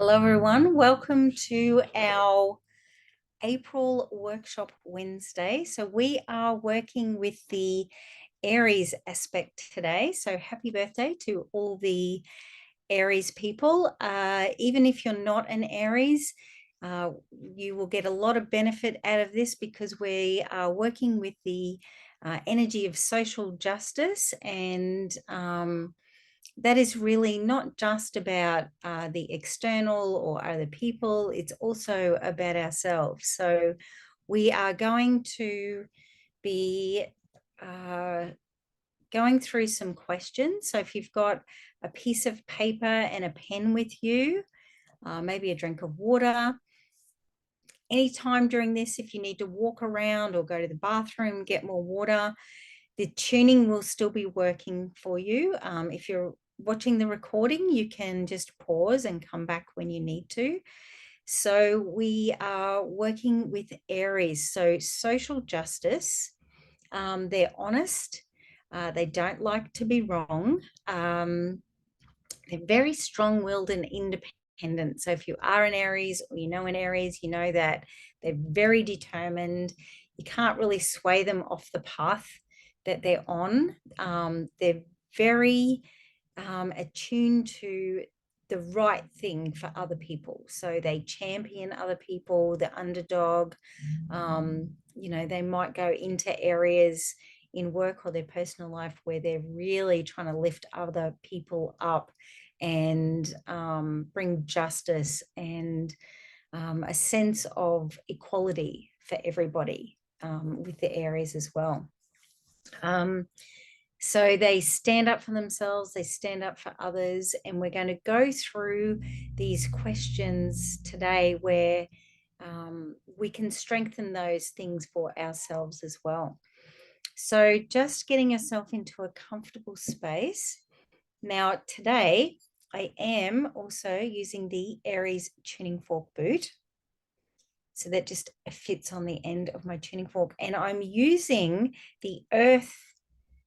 Hello, everyone. Welcome to our April Workshop Wednesday. So we are working with the Aries aspect today. So happy birthday to all the Aries people. Even if you're not an Aries, you will get a lot of benefit out of this because we are working with the energy of social justice and that is really not just about the external or other people, it's also about ourselves. So we are going to be going through some questions. So if you've got a piece of paper and a pen with you, maybe a drink of water, anytime during this, if you need to walk around or go to the bathroom, get more water, the tuning will still be working for you. If you're watching the recording, you can just pause and come back when you need to. So we are working with Aries. So social justice, they're honest. They don't like to be wrong. They're very strong-willed and independent. So if you are an Aries or you know an Aries, you know that they're very determined. You can't really sway them off the path that they're on. They're very attuned to the right thing for other people. So they champion other people, the underdog. They might go into areas in work or their personal life where they're really trying to lift other people up and bring justice and a sense of equality for everybody with the Aries as well. So they stand up for themselves, they stand up for others, and we're going to go through these questions today where we can strengthen those things for ourselves as well. So just getting yourself into a comfortable space. Now today I am also using the Aries tuning fork boot. So that just fits on the end of my tuning fork, and I'm using the Earth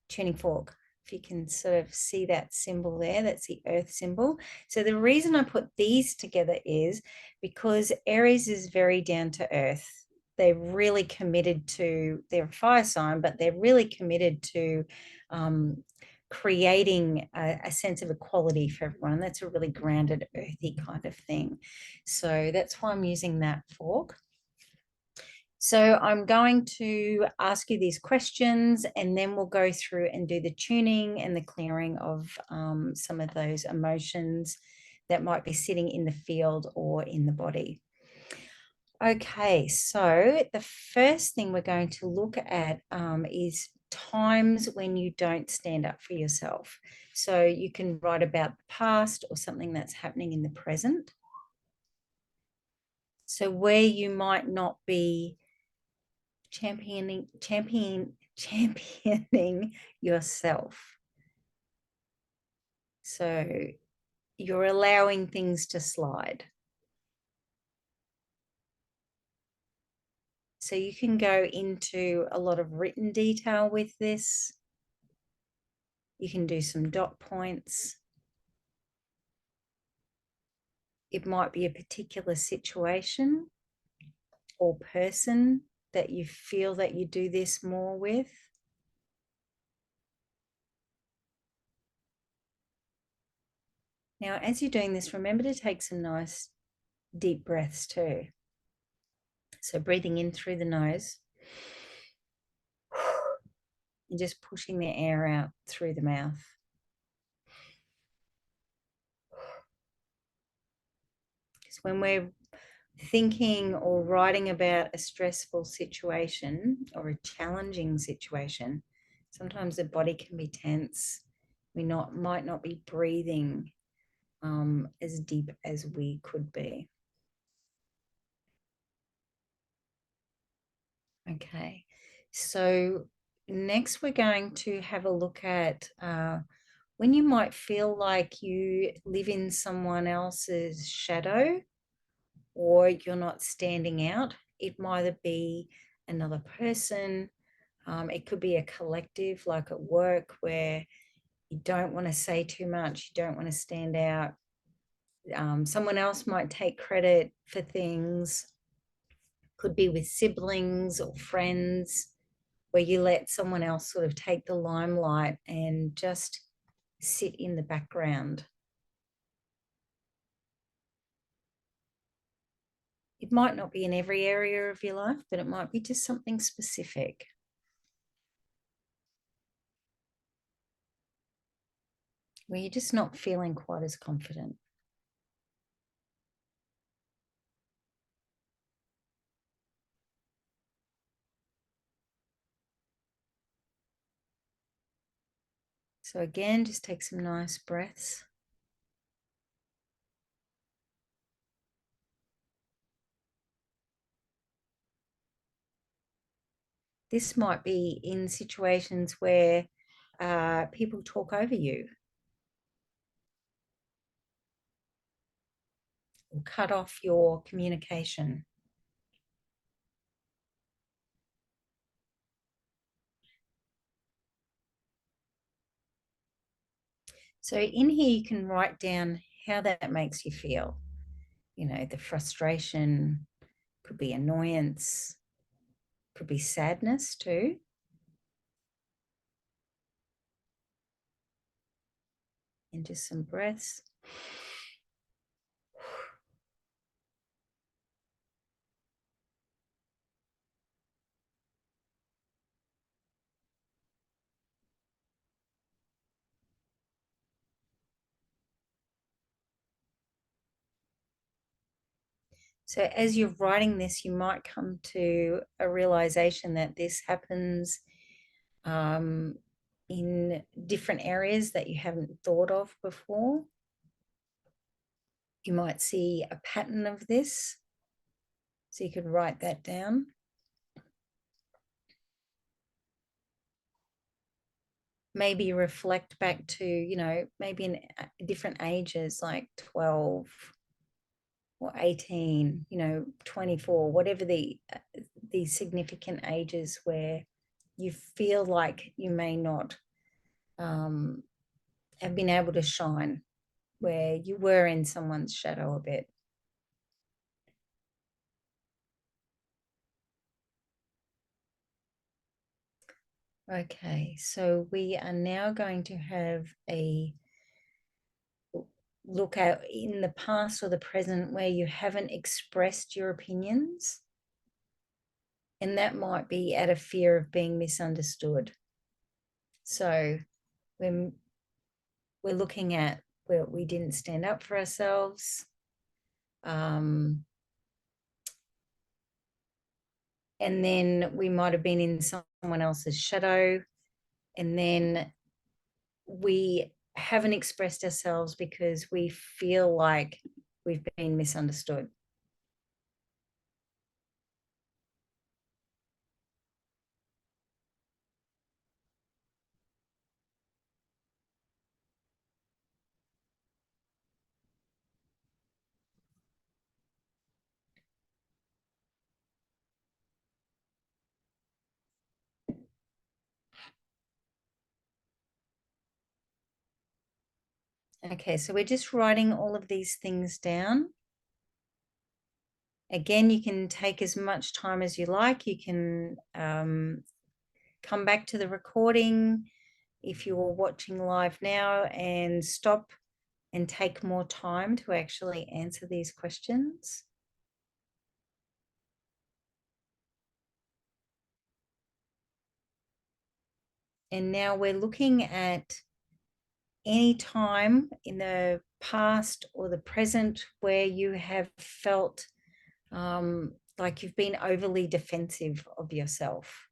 tuning fork. If you can sort of see that symbol there, that's the Earth symbol. So the reason I put these together is because Aries is very down to earth. They're really committed to, they're a fire sign, but they're really committed to creating a sense of equality for everyone. That's a really grounded, earthy kind of thing. So that's why I'm using that fork. So I'm going to ask you these questions and then we'll go through and do the tuning and the clearing of some of those emotions that might be sitting in the field or in the body. Okay, so the first thing we're going to look at is times when you don't stand up for yourself. So you can write about the past or something that's happening in the present. So where you might not be championing yourself. So you're allowing things to slide. So you can go into a lot of written detail with this. You can do some dot points. It might be a particular situation or person that you feel that you do this more with. Now, as you're doing this, remember to take some nice deep breaths too. So breathing in through the nose and just pushing the air out through the mouth. Because when we're thinking or writing about a stressful situation or a challenging situation, sometimes the body can be tense. We might not be breathing as deep as we could be. Okay, so next we're going to have a look at when you might feel like you live in someone else's shadow or you're not standing out. It might be another person. It could be a collective, like at work, where you don't want to say too much, you don't want to stand out. Someone else might take credit for things, could be with siblings or friends, where you let someone else sort of take the limelight and just sit in the background. It might not be in every area of your life, but it might be just something specific. Where you're just not feeling quite as confident. So again, just take some nice breaths. This might be in situations where people talk over you or cut off your communication. So in here, you can write down how that makes you feel. You know, the frustration, could be annoyance, could be sadness too. And just some breaths. So as you're writing this, you might come to a realization that this happens in different areas that you haven't thought of before. You might see a pattern of this. So you could write that down. Maybe reflect back to, you know, maybe in different ages, like 12 or 18, you know, 24, whatever the significant ages where you feel like you may not have been able to shine, where you were in someone's shadow a bit. Okay, so we are now going to have a look at in the past or the present where you haven't expressed your opinions. And that might be out of fear of being misunderstood. So when we're looking at where we didn't stand up for ourselves, and then we might have been in someone else's shadow, and then we haven't expressed ourselves because we feel like we've been misunderstood. Okay, so we're just writing all of these things down. Again, you can take as much time as you like. You can come back to the recording if you're watching live now and stop and take more time to actually answer these questions. And now we're looking at any time in the past or the present where you have felt like you've been overly defensive of yourself.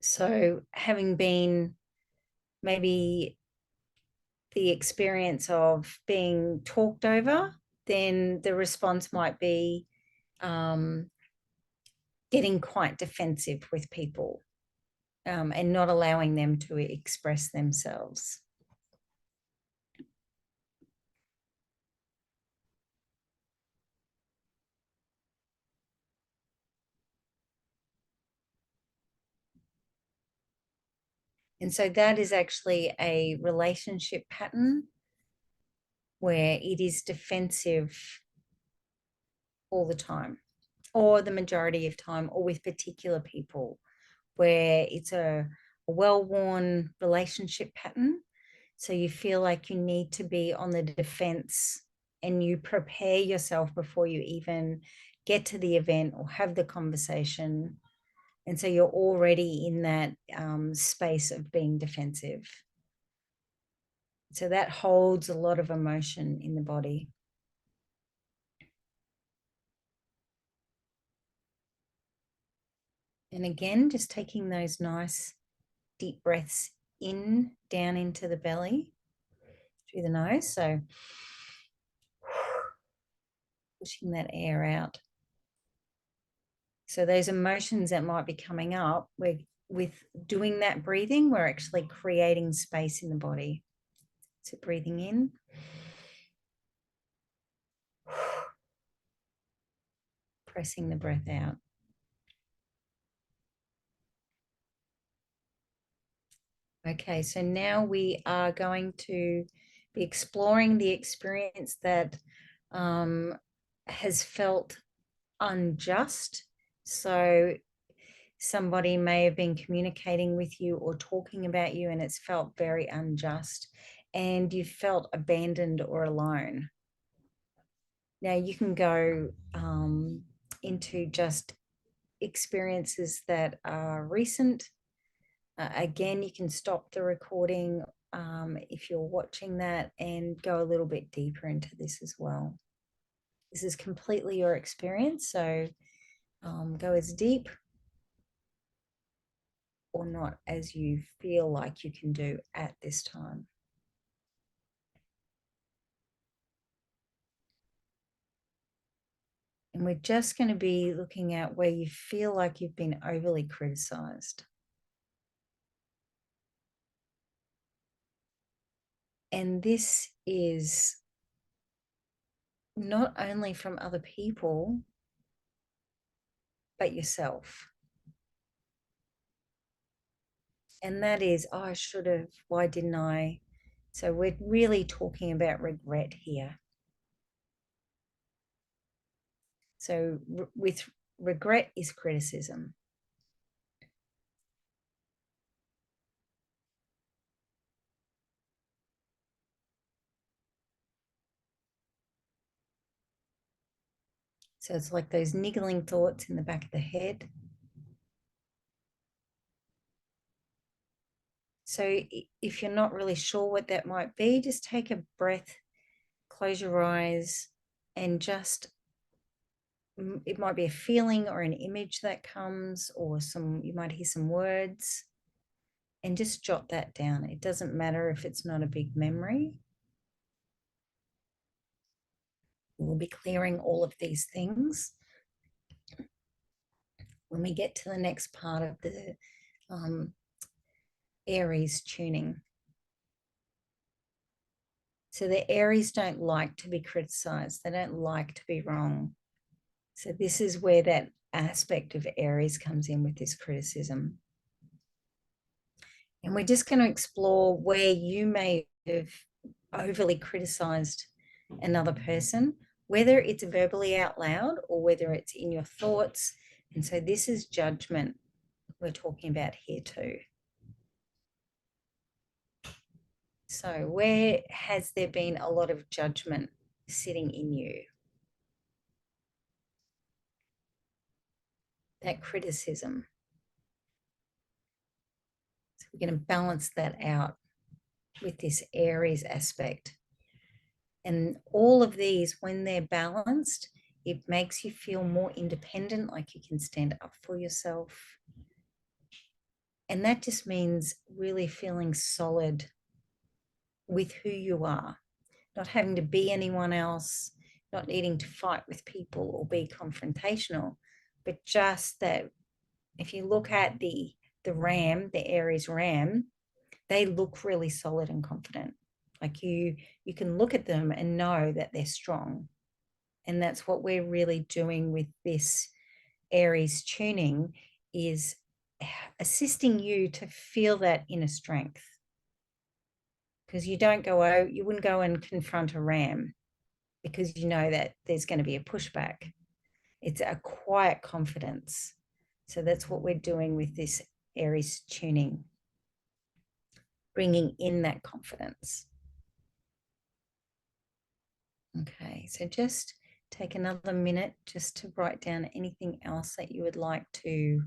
So having been maybe the experience of being talked over, then the response might be getting quite defensive with people and not allowing them to express themselves. And so that is actually a relationship pattern where it is defensive all the time, or the majority of time, or with particular people, where it's a well-worn relationship pattern. So you feel like you need to be on the defense, and you prepare yourself before you even get to the event or have the conversation. And so you're already in that space of being defensive. So that holds a lot of emotion in the body. And again, just taking those nice deep breaths in, down into the belly through the nose. So pushing that air out. So those emotions that might be coming up, with doing that breathing, we're actually creating space in the body. So breathing in. Pressing the breath out. Okay, so now we are going to be exploring the experience that has felt unjust. So somebody may have been communicating with you or talking about you, and it's felt very unjust, and you felt abandoned or alone. Now you can go into just experiences that are recent. Again, you can stop the recording if you're watching that, and go a little bit deeper into this as well. This is completely your experience, so go as deep or not as you feel like you can do at this time. And we're just going to be looking at where you feel like you've been overly criticized. And this is not only from other people, but yourself. And that is, oh, I should have, why didn't I? So we're really talking about regret here. So with regret is criticism. So it's like those niggling thoughts in the back of the head. So if you're not really sure what that might be, just take a breath, close your eyes, and just, it might be a feeling or an image that comes, or you might hear some words, and just jot that down. It doesn't matter if it's not a big memory. We'll be clearing all of these things when we get to the next part of the Aries tuning. So the Aries don't like to be criticized. They don't like to be wrong. So this is where that aspect of Aries comes in, with this criticism. And we're just going to explore where you may have overly criticized another person, whether it's verbally out loud or whether it's in your thoughts. And so this is judgment we're talking about here too. So where has there been a lot of judgment sitting in you? That criticism. So we're going to balance that out with this Aries aspect. And all of these, when they're balanced, it makes you feel more independent, like you can stand up for yourself. And that just means really feeling solid with who you are, not having to be anyone else, not needing to fight with people or be confrontational, but just that if you look at the ram, the Aries ram, they look really solid and confident. Like you can look at them and know that they're strong. And that's what we're really doing with this Aries tuning, is assisting you to feel that inner strength. Because you wouldn't go and confront a ram because you know that there's going to be a pushback. It's a quiet confidence. So that's what we're doing with this Aries tuning, bringing in that confidence. Okay, so just take another minute just to write down anything else that you would like to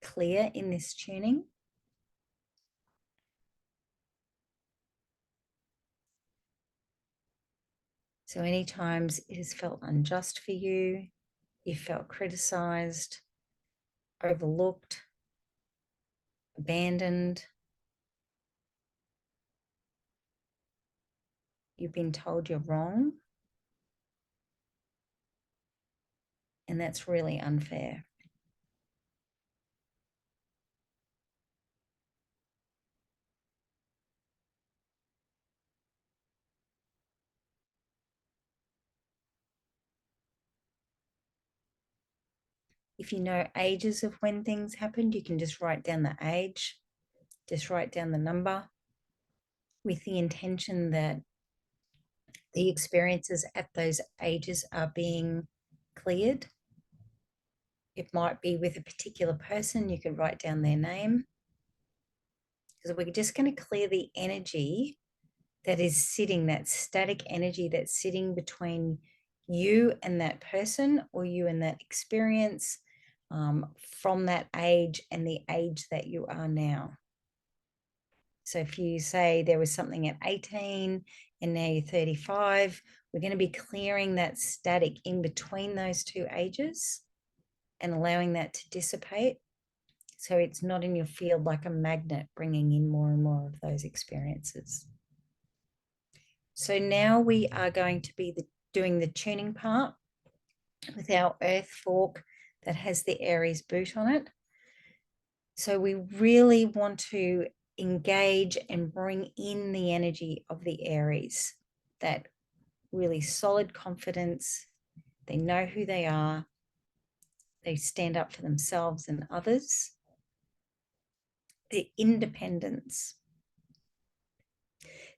clear in this tuning. So any times it has felt unjust for you, you felt criticized, overlooked, abandoned, you've been told you're wrong, and that's really unfair. If you know ages of when things happened, you can just write down the age, just write down the number with the intention that the experiences at those ages are being cleared. It might be with a particular person, you could write down their name. Because we're just going to clear the energy that is sitting, that static energy that's sitting between you and that person or you and that experience from that age and the age that you are now. So if you say there was something at 18 and now you're 35, we're going to be clearing that static in between those two ages and allowing that to dissipate. So it's not in your field like a magnet, bringing in more and more of those experiences. So now we are going to be doing the tuning part with our earth fork that has the Aries boot on it. So we really want to engage and bring in the energy of the Aries, that really solid confidence. They know who they are. They stand up for themselves and others. Their independence.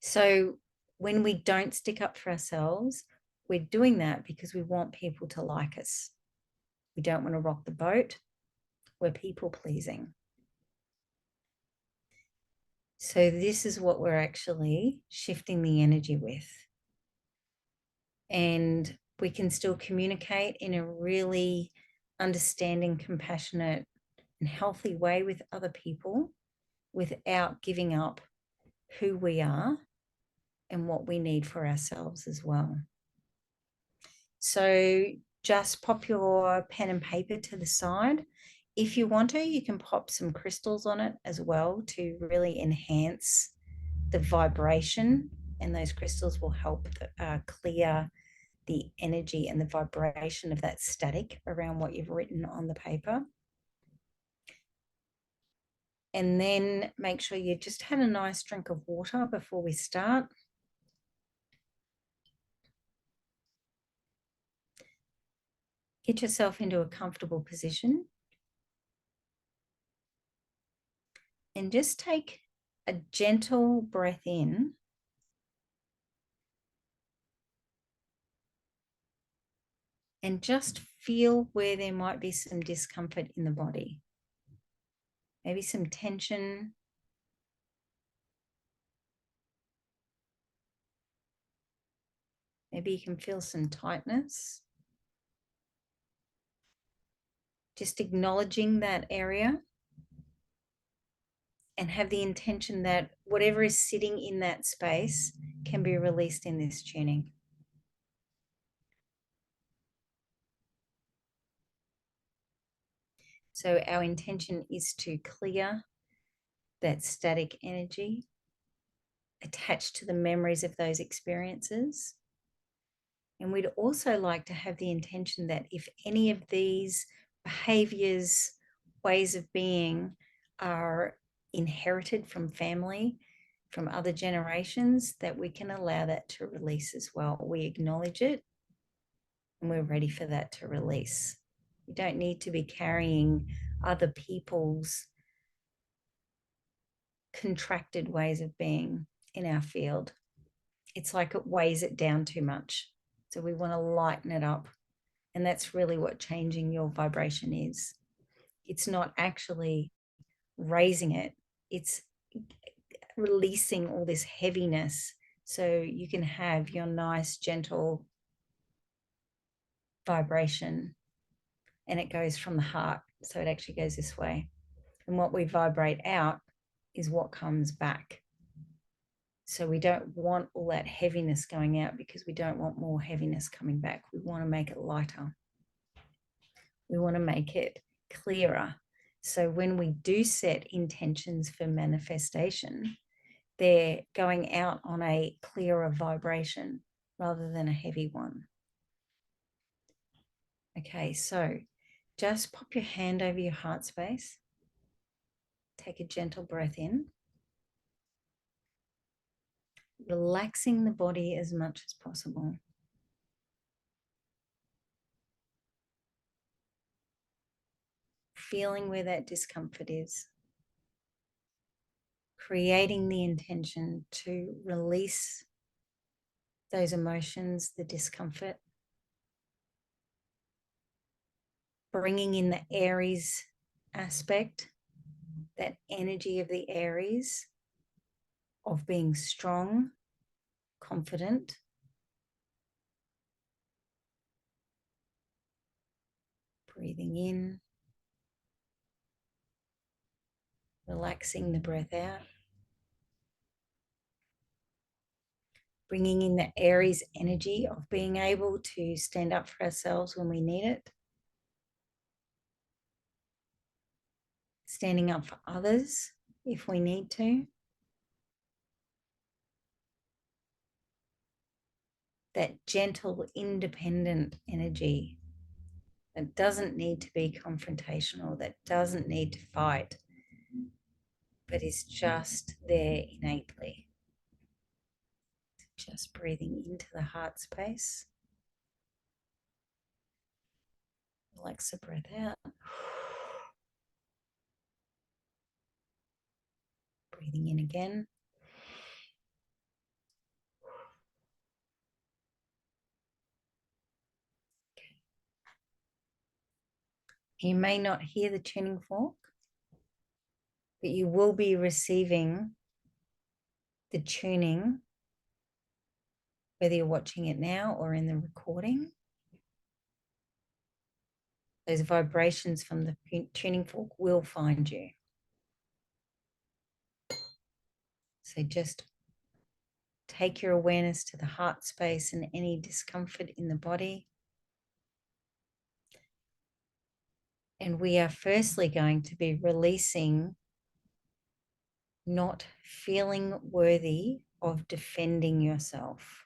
So when we don't stick up for ourselves, we're doing that because we want people to like us. We don't want to rock the boat. We're people pleasing. So this is what we're actually shifting the energy with. And we can still communicate in a really understanding, compassionate, and healthy way with other people without giving up who we are and what we need for ourselves as well. So just pop your pen and paper to the side. If you want to, you can pop some crystals on it as well to really enhance the vibration, and those crystals will help clear the energy and the vibration of that static around what you've written on the paper. And then make sure you just had a nice drink of water before we start. Get yourself into a comfortable position and just take a gentle breath in and just feel where there might be some discomfort in the body. Maybe some tension. Maybe you can feel some tightness. Just acknowledging that area and have the intention that whatever is sitting in that space can be released in this tuning. So our intention is to clear that static energy attached to the memories of those experiences. And we'd also like to have the intention that if any of these behaviors, ways of being are inherited from family, from other generations, that we can allow that to release as well. We acknowledge it and we're ready for that to release. You don't need to be carrying other people's contracted ways of being in our field. It's like it weighs it down too much. So we want to lighten it up. And that's really what changing your vibration is. It's not actually raising it, it's releasing all this heaviness so you can have your nice, gentle vibration. And it goes from the heart. So it actually goes this way. And what we vibrate out is what comes back. So we don't want all that heaviness going out because we don't want more heaviness coming back. We want to make it lighter. We want to make it clearer. So when we do set intentions for manifestation, they're going out on a clearer vibration rather than a heavy one. Okay, so just pop your hand over your heart space. Take a gentle breath in, relaxing the body as much as possible. Feeling where that discomfort is. Creating the intention to release those emotions, the discomfort. Bringing in the Aries aspect, that energy of the Aries, of being strong, confident. Breathing in, relaxing the breath out. Bringing in the Aries energy of being able to stand up for ourselves when we need it. Standing up for others if we need to. That gentle, independent energy that doesn't need to be confrontational, that doesn't need to fight, but is just there innately. Just breathing into the heart space. Relax the breath out. Breathing in again. You may not hear the tuning fork, but you will be receiving the tuning, whether you're watching it now or in the recording. Those vibrations from the tuning fork will find you. So just take your awareness to the heart space and any discomfort in the body. And we are firstly going to be releasing not feeling worthy of defending yourself.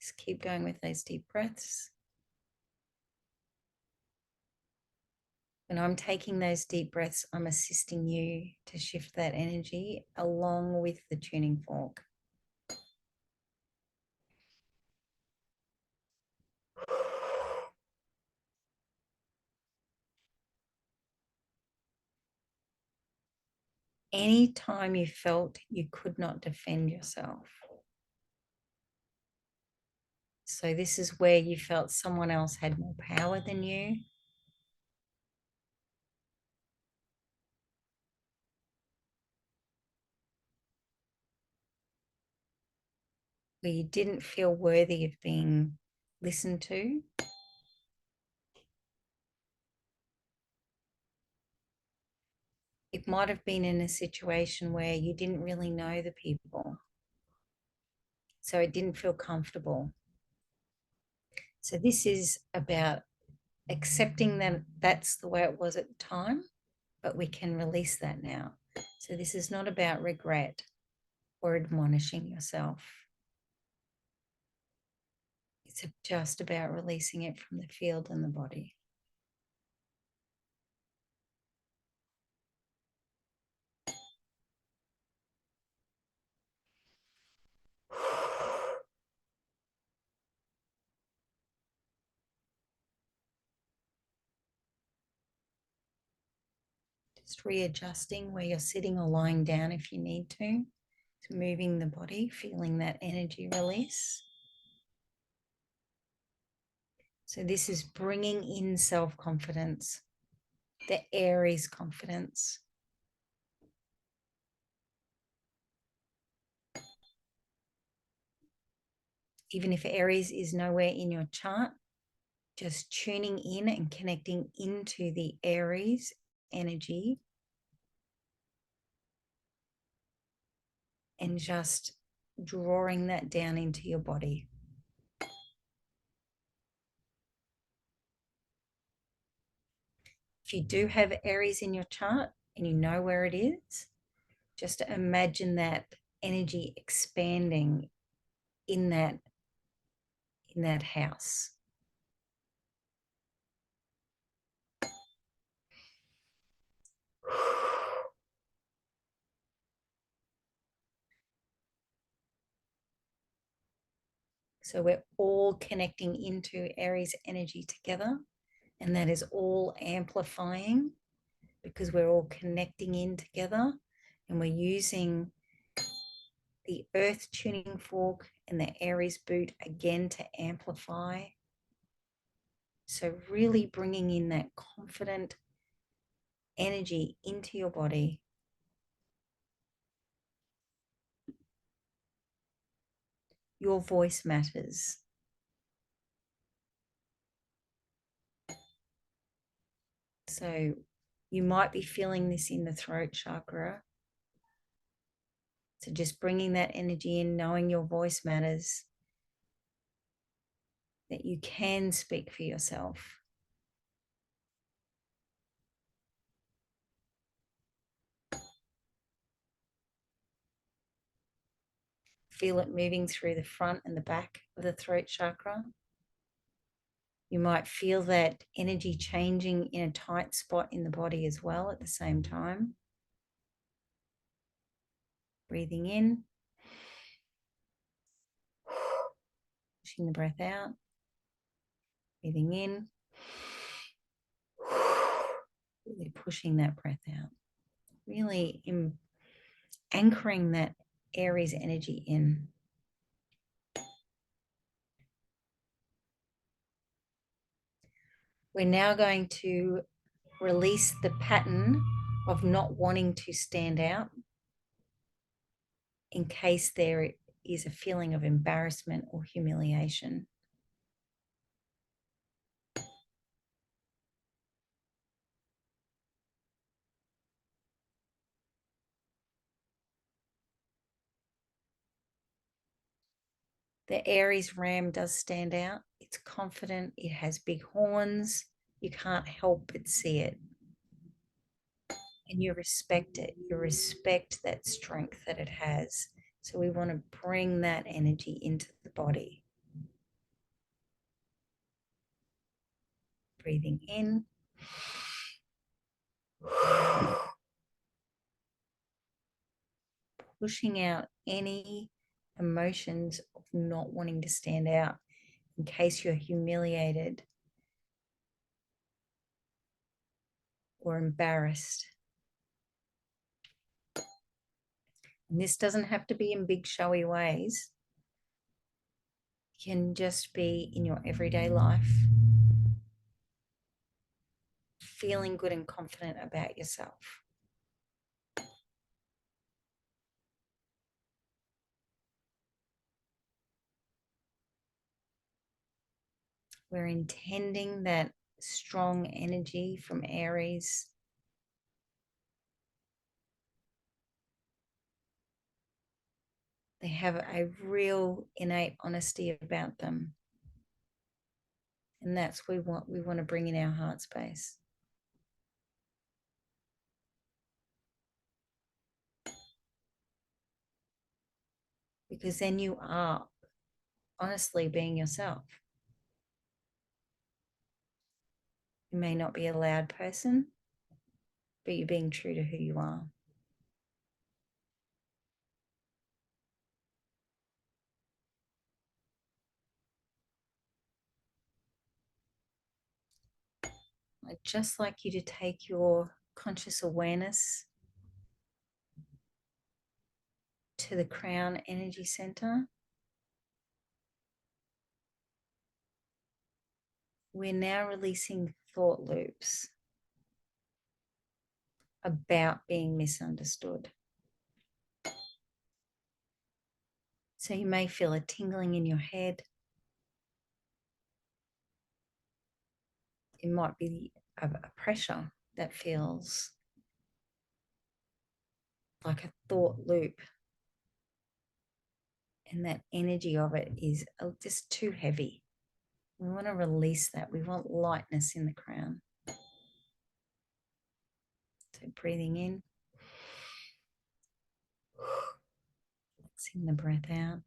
Just keep going with those deep breaths. When I'm taking those deep breaths, I'm assisting you to shift that energy along with the tuning fork. Anytime you felt you could not defend yourself. So this is where you felt someone else had more power than you. Where you didn't feel worthy of being listened to. It might have been in a situation where you didn't really know the people, so it didn't feel comfortable. So this is about accepting that that's the way it was at the time, but we can release that now. So this is not about regret or admonishing yourself. It's just about releasing it from the field and the body. Just readjusting where you're sitting or lying down if you need to. So moving the body, feeling that energy release. So this is bringing in self-confidence, the Aries confidence. Even if Aries is nowhere in your chart, just tuning in and connecting into the Aries energy and just drawing that down into your body. If you do have Aries in your chart and you know where it is, just imagine that energy expanding in that house. So we're all connecting into Aries energy together, and that is all amplifying because we're all connecting in together, and we're using the earth tuning fork and the Aries boot again to amplify. So really bringing in that confident energy into your body. Your voice matters. So you might be feeling this in the throat chakra. So just bringing that energy in, knowing your voice matters, that you can speak for yourself. Feel it moving through the front and the back of the throat chakra. You might feel that energy changing in a tight spot in the body as well at the same time. Breathing in, pushing the breath out, breathing in, really pushing that breath out, really anchoring that Aries energy in. We're now going to release the pattern of not wanting to stand out in case there is a feeling of embarrassment or humiliation. The Aries ram does stand out. It's confident. It has big horns. You can't help but see it. And you respect it. You respect that strength that it has. So we want to bring that energy into the body. Breathing in. Pushing out any emotions of not wanting to stand out in case you're humiliated or embarrassed. And this doesn't have to be in big showy ways. It can just be in your everyday life. Feeling good and confident about yourself. We're intending that strong energy from Aries. They have a real innate honesty about them. And that's what we want to bring in our heart space. Because then you are honestly being yourself. You may not be a loud person, but you're being true to who you are. I'd just like you to take your conscious awareness to the crown energy center. We're now releasing thought loops about being misunderstood. So you may feel a tingling in your head. It might be a pressure that feels like a thought loop. And that energy of it is just too heavy. We want to release that. We want lightness in the crown. So breathing in, relaxing the breath out.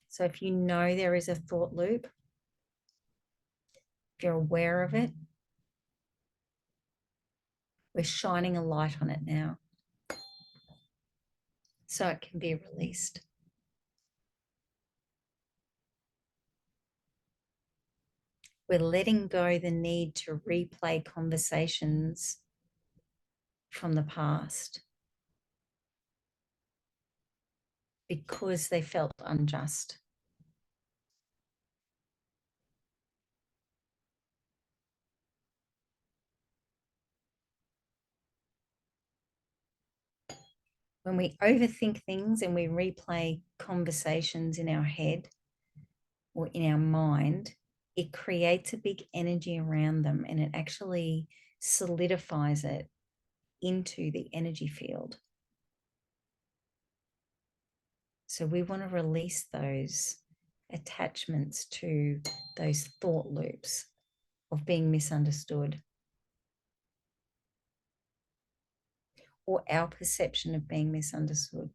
So if you know there is a thought loop, if you're aware of it, we're shining a light on it now so it can be released. We're letting go the need to replay conversations from the past because they felt unjust. When we overthink things and we replay conversations in our head or in our mind, it creates a big energy around them and it actually solidifies it into the energy field. So we want to release those attachments to those thought loops of being misunderstood or our perception of being misunderstood.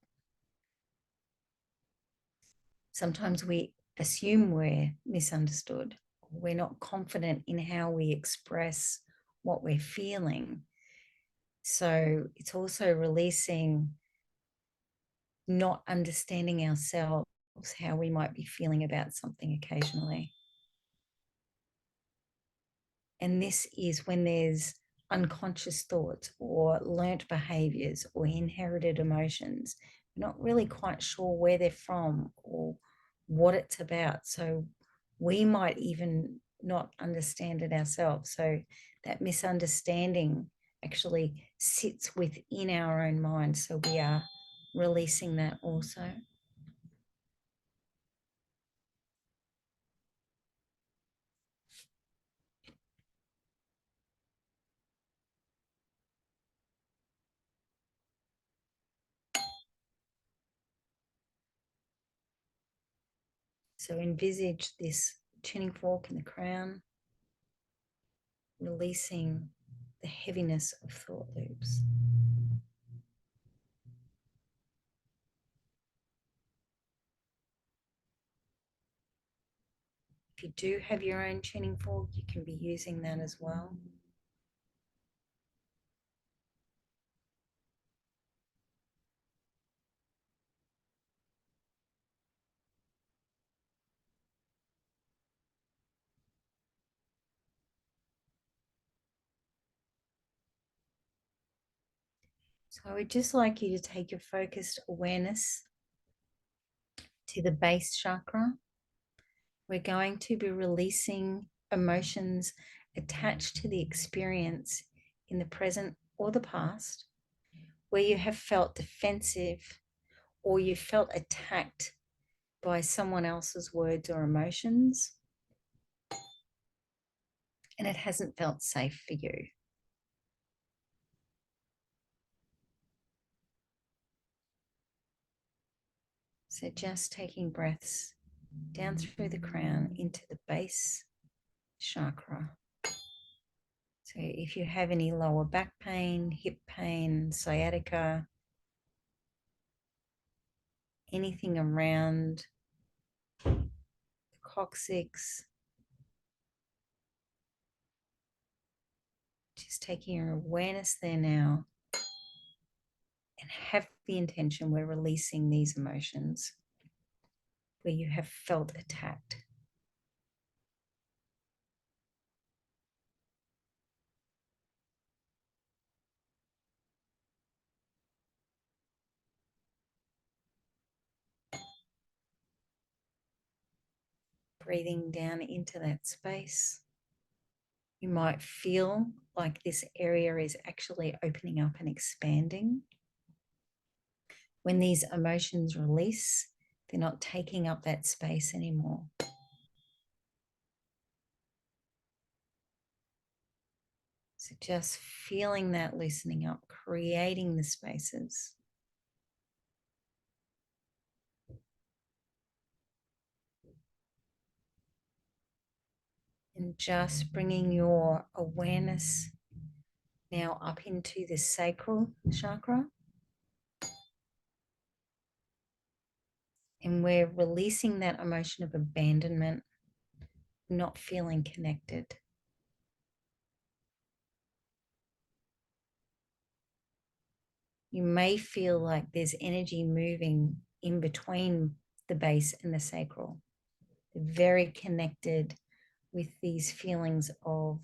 Sometimes we assume we're misunderstood. We're not confident in how we express what we're feeling. So it's also releasing not understanding ourselves, how we might be feeling about something occasionally. And this is when there's unconscious thoughts or learnt behaviors or inherited emotions. We're not really quite sure where they're from or what it's about. So we might even not understand it ourselves. So that misunderstanding actually sits within our own mind. So we are releasing that also. So envisage this tuning fork in the crown, releasing the heaviness of thought loops. If you do have your own tuning fork, you can be using that as well. So I would just like you to take your focused awareness to the base chakra. We're going to be releasing emotions attached to the experience in the present or the past where you have felt defensive or you felt attacked by someone else's words or emotions and it hasn't felt safe for you. So just taking breaths down through the crown into the base chakra. So if you have any lower back pain, hip pain, sciatica, anything around the coccyx, just taking your awareness there now and have the intention we're releasing these emotions where you have felt attacked. Breathing down into that space. You might feel like this area is actually opening up and expanding. When these emotions release, they're not taking up that space anymore. So just feeling that loosening up, creating the spaces. And just bringing your awareness now up into the sacral chakra. And we're releasing that emotion of abandonment, not feeling connected. You may feel like there's energy moving in between the base and the sacral. They're very connected with these feelings of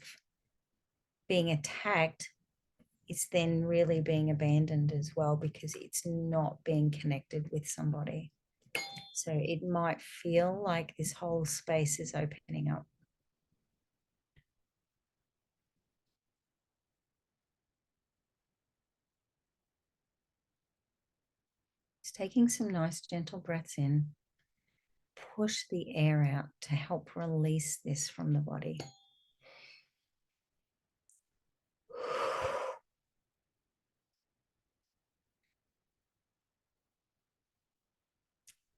being attacked. It's then really being abandoned as well because it's not being connected with somebody. So it might feel like this whole space is opening up. Just taking some nice gentle breaths in. Push the air out to help release this from the body.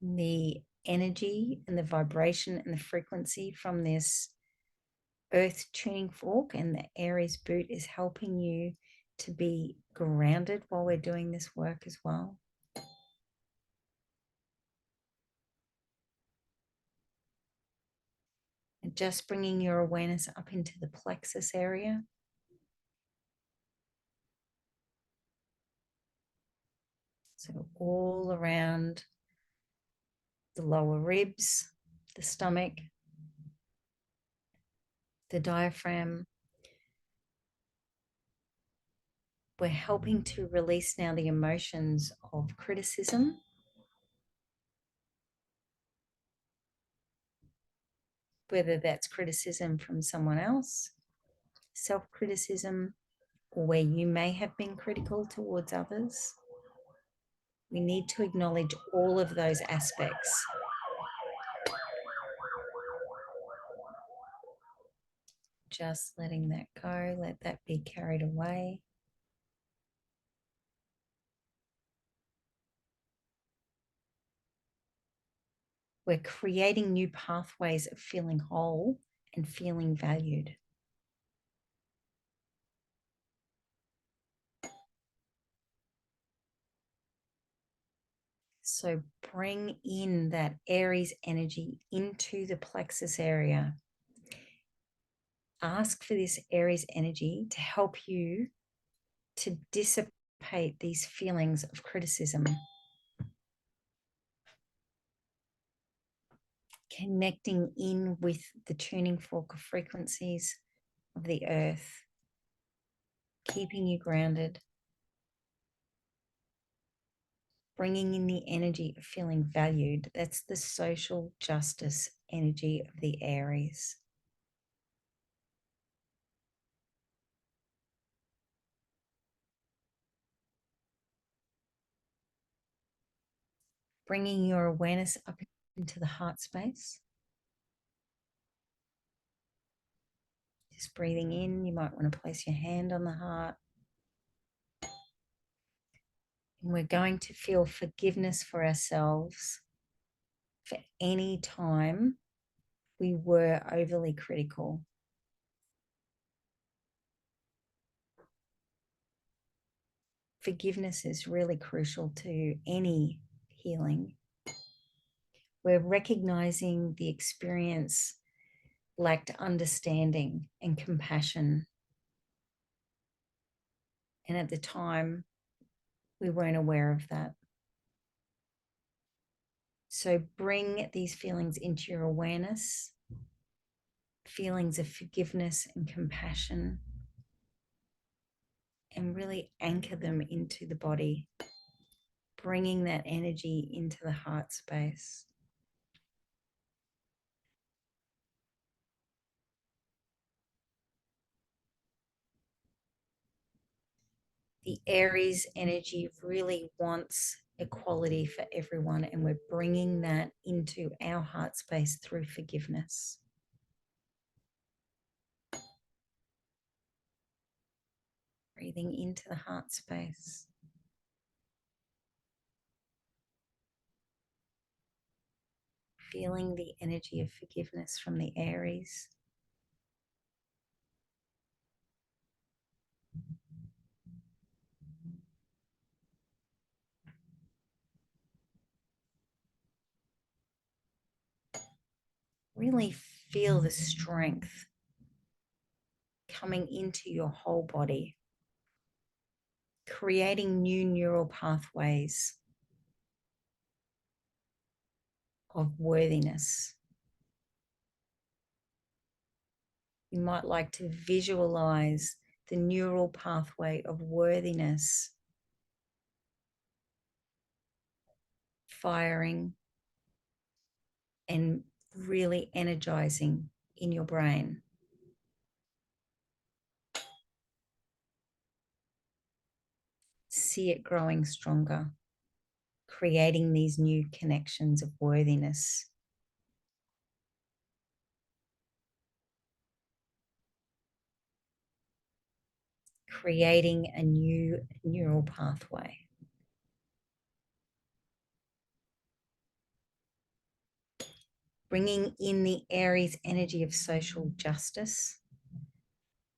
The energy and the vibration and the frequency from this earth tuning fork and the Aries boot is helping you to be grounded while we're doing this work as well. And just bringing your awareness up into the plexus area. So all around the lower ribs, the stomach, the diaphragm. We're helping to release now the emotions of criticism, whether that's criticism from someone else, self-criticism, or where you may have been critical towards others. We need to acknowledge all of those aspects. Just letting that go, let that be carried away. We're creating new pathways of feeling whole and feeling valued. So bring in that Aries energy into the plexus area. Ask for this Aries energy to help you to dissipate these feelings of criticism. Connecting in with the tuning fork of frequencies of the earth, keeping you grounded, bringing in the energy of feeling valued. That's the social justice energy of the Aries. Bringing your awareness up into the heart space. Just breathing in, you might want to place your hand on the heart. And we're going to feel forgiveness for ourselves for any time we were overly critical. Forgiveness is really crucial to any healing. We're recognizing the experience lacked understanding and compassion. And at the time, we weren't aware of that. So bring these feelings into your awareness, feelings of forgiveness and compassion, and really anchor them into the body, bringing that energy into the heart space. The Aries energy really wants equality for everyone, and we're bringing that into our heart space through forgiveness. Breathing into the heart space. Feeling the energy of forgiveness from the Aries. Really feel the strength coming into your whole body, creating new neural pathways of worthiness. You might like to visualize the neural pathway of worthiness firing and really energizing in your brain. See it growing stronger, creating these new connections of worthiness. Creating a new neural pathway. Bringing in the Aries energy of social justice,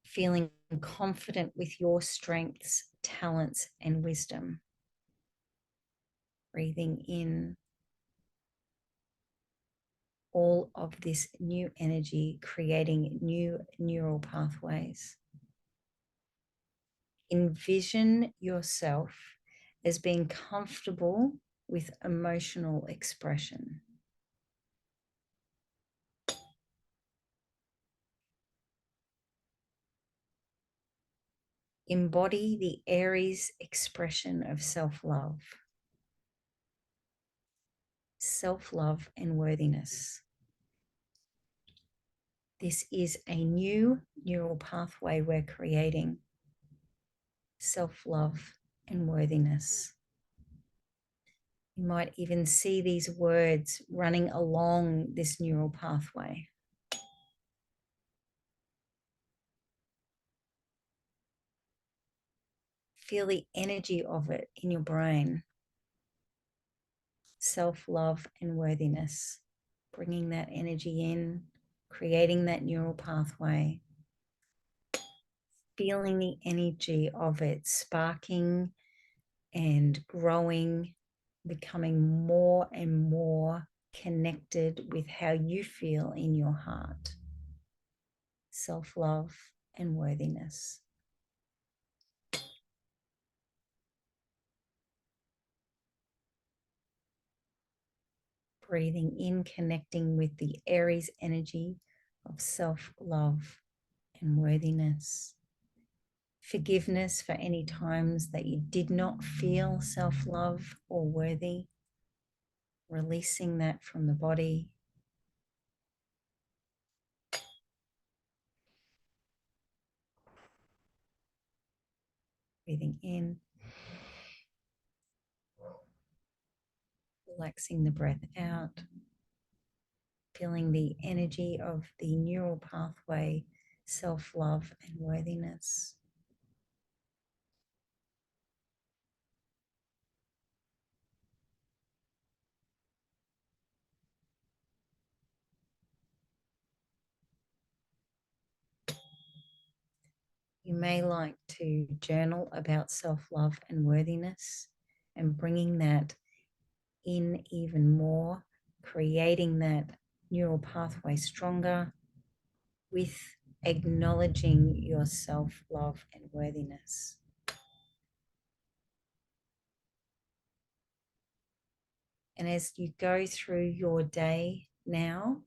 feeling confident with your strengths, talents, and wisdom. Breathing in all of this new energy, creating new neural pathways. Envision yourself as being comfortable with emotional expression. Embody the Aries expression of self-love. Self-love and worthiness. This is a new neural pathway we're creating. Self-love and worthiness. You might even see these words running along this neural pathway. Feel the energy of it in your brain. Self-love and worthiness. Bringing that energy in, creating that neural pathway. Feeling the energy of it sparking and growing, becoming more and more connected with how you feel in your heart. Self-love and worthiness. Breathing in, connecting with the Aries energy of self-love and worthiness. Forgiveness for any times that you did not feel self-love or worthy. Releasing that from the body. Breathing in. Relaxing the breath out. Feeling the energy of the neural pathway, self-love and worthiness. You may like to journal about self-love and worthiness and bringing that in even more, creating that neural pathway stronger with acknowledging your self-love and worthiness. And as you go through your day now,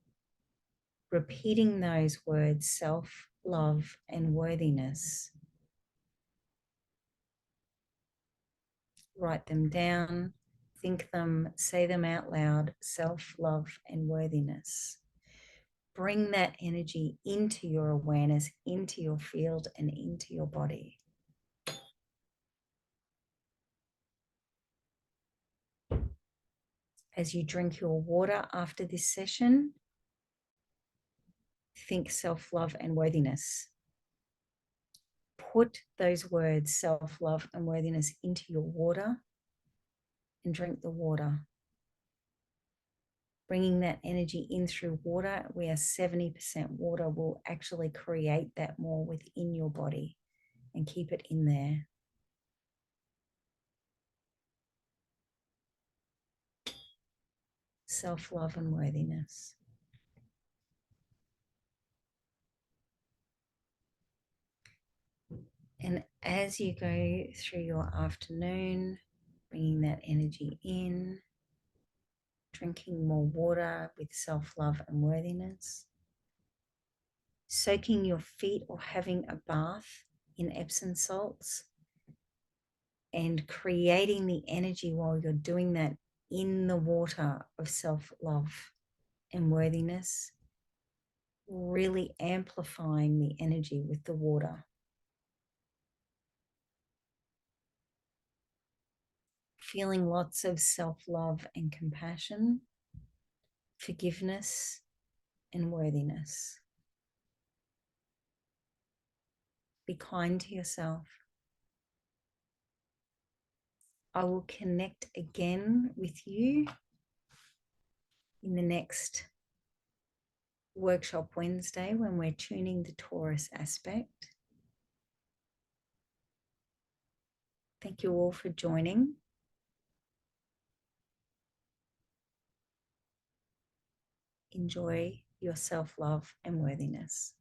repeating those words, self-love and worthiness, write them down, think them, say them out loud, self-love and worthiness. Bring that energy into your awareness, into your field and into your body. As you drink your water after this session, think self-love and worthiness. Put those words, self-love and worthiness, into your water and drink the water. Bringing that energy in through water, we are 70% water, will actually create that more within your body and keep it in there. Self-love and worthiness. And as you go through your afternoon, bringing that energy in, drinking more water with self-love and worthiness, soaking your feet or having a bath in Epsom salts, and creating the energy while you're doing that in the water of self-love and worthiness, really amplifying the energy with the water. Feeling lots of self-love and compassion, forgiveness and worthiness. Be kind to yourself. I will connect again with you in the next workshop Wednesday when we're tuning the Taurus aspect. Thank you all for joining. Enjoy your self-love and worthiness.